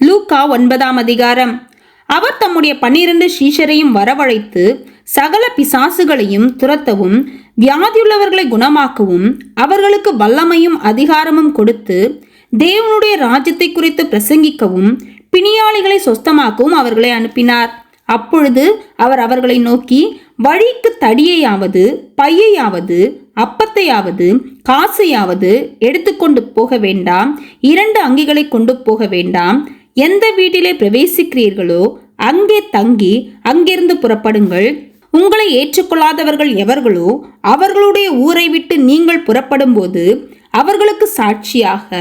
லூக்கா 9ஆம் அதிகாரம். அவர் தம்முடைய 12 சீஷரையும் வரவழைத்து சகல பிசாசுகளையும் துரத்தவும் வியாதியுள்ளவர்களை குணமாக்கவும் அவர்களுக்கு வல்லமையும் அதிகாரமும் கொடுத்து தேவனுடைய ராஜ்யத்தை குறித்து பிரசங்கிக்கவும் பிணியாளிகளை சொஸ்தமாக்கவும் அவர்களை அனுப்பினார். அப்பொழுது அவர் அவர்களை நோக்கி, வழிக்கு தடியையாவது பையையாவது அப்பத்தையாவது காசையாவது எடுத்துக்கொண்டு போக வேண்டாம், 2 அங்கிகளை கொண்டு போக வேண்டாம். எந்த வீட்டிலே பிரவேசிக்கிறீர்களோ அங்கே தங்கி அங்கிருந்து புறப்படுங்கள். உங்களை ஏற்றுக்கொள்ளாதவர்கள் எவர்களோ அவர்களுடைய ஊரை விட்டு நீங்கள் புறப்படும் போது அவர்களுக்கு சாட்சியாக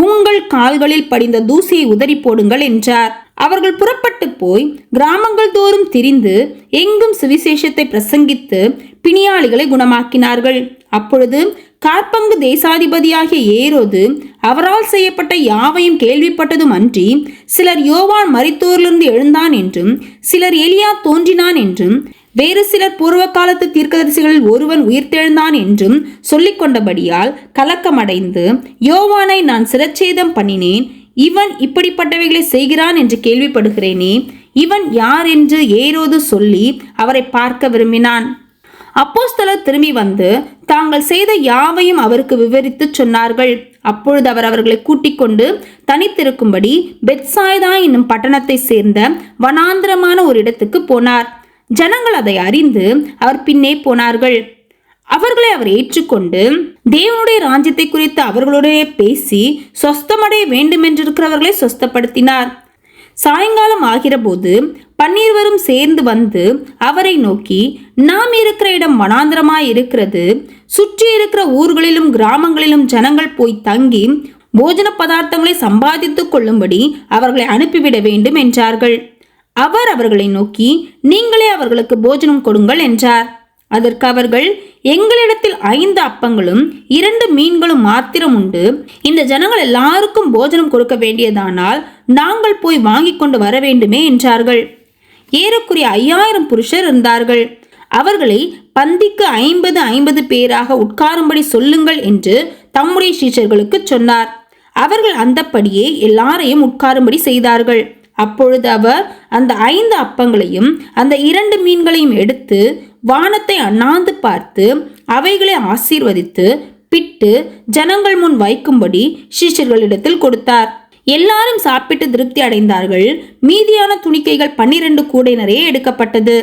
உங்கள் கால்களில் படிந்த தூசியை உதறி போடுங்கள் என்றார். அவர்கள் புறப்பட்டு போய் கிராமங்கள் தோறும் திரிந்து எங்கும் சுவிசேஷத்தை பிரசங்கித்து பிணியாளிகளை குணமாக்கினார்கள். அப்பொழுது காற்பங்கு தேசாதிபதியாகிய ஏரோது அவரால் செய்யப்பட்ட யாவையும் கேள்விப்பட்டதும் அன்றி, சிலர் யோவான் மரித்தோரிலிருந்து எழுந்தான் என்றும், சிலர் எலியா தோன்றினான் என்றும், வேறு சிலர் பூர்வ காலத்து தீர்க்கதரிசிகளில் ஒருவன் உயிர்த்தெழுந்தான் என்றும் சொல்லிக் கொண்டபடியால் கலக்கமடைந்து, யோவானை நான் சிரச்சேதம் பண்ணினேன், இவன் இப்படிப்பட்டவைகளை செய்கிறான் என்று கேள்விப்படுகிறேனே, இவன் யார் என்று ஏரோது சொல்லி அவரை பார்க்க விரும்பினான். அப்போஸ்தலர் திரும்பி வந்து தாங்கள் செய்த யாவையும் அவருக்கு விவரித்து சொன்னார்கள். அப்பொழுது அவர் அவர்களை கூட்டிக் கொண்டு தனித்திருக்கும்படி பெத்சாய்தா என்னும் பட்டணத்தை சேர்ந்த வனாந்திரமான ஒரு இடத்துக்கு போனார். ஜனங்கள் அதை அறிந்து அவர் பின்னே போனார்கள். அவர்களை அவர் ஏற்றுக்கொண்டு தேவனுடைய ராஜ்யத்தை குறித்து அவர்களுடைய பேசி சொஸ்தமடைய வேண்டுமென்றிருக்கிறவர்களை சொஸ்தப்படுத்தினார். சாயங்காலம் ஆகிற போது 12 சேர்ந்து வந்து அவரை நோக்கி, நாம் இருக்கிற இடம் வனாந்திரமாய் இருக்கிறது, சுற்றி இருக்கிற ஊர்களிலும் கிராமங்களிலும் ஜனங்கள் போய் தங்கி போஜன பதார்த்தங்களை சம்பாதித்துக் கொள்ளும்படி அவர்களை அனுப்பிவிட வேண்டும் என்றார்கள். அவர் அவர்களை நோக்கி, நீங்களே அவர்களுக்கு போஜனம் கொடுங்கள் என்றார். அதற்கு அவர்கள், எங்களிடத்தில் 5 அப்பங்களும் 2 மீன்களும் மாத்திரம் உண்டு. இந்த ஜனங்கள் எல்லாருக்கும் போஜனம் கொடுக்க வேண்டியதானால் நாங்கள் போய் வாங்கி கொண்டு வர வேண்டுமே என்றார்கள். ஏறக்குறைய 5000 புருஷர் இருந்தார்கள். அவர்களை பந்திக்கு 50 பேராக உட்காரும்படி சொல்லுங்கள் என்று தம்முடைய சீஷர்களுக்கு சொன்னார். அவர்கள் அந்தப்படியே எல்லாரையும் உட்காரும்படி செய்தார்கள். அப்பொழுது அவர் அந்த 5 அப்பங்களையும் அந்த 2 மீன்களையும் எடுத்து வானத்தை அண்ணாந்து பார்த்து அவைகளை ஆசீர்வதித்து பிட்டு ஜனங்கள் முன் வைக்கும்படி சீஷர்களிடத்தில் கொடுத்தார். எல்லாரும் சாப்பிட்டு திருப்தி அடைந்தார்கள். மீதியான துணிக்கைகள் 12 கூடை நிறைய எடுக்கப்பட்டது.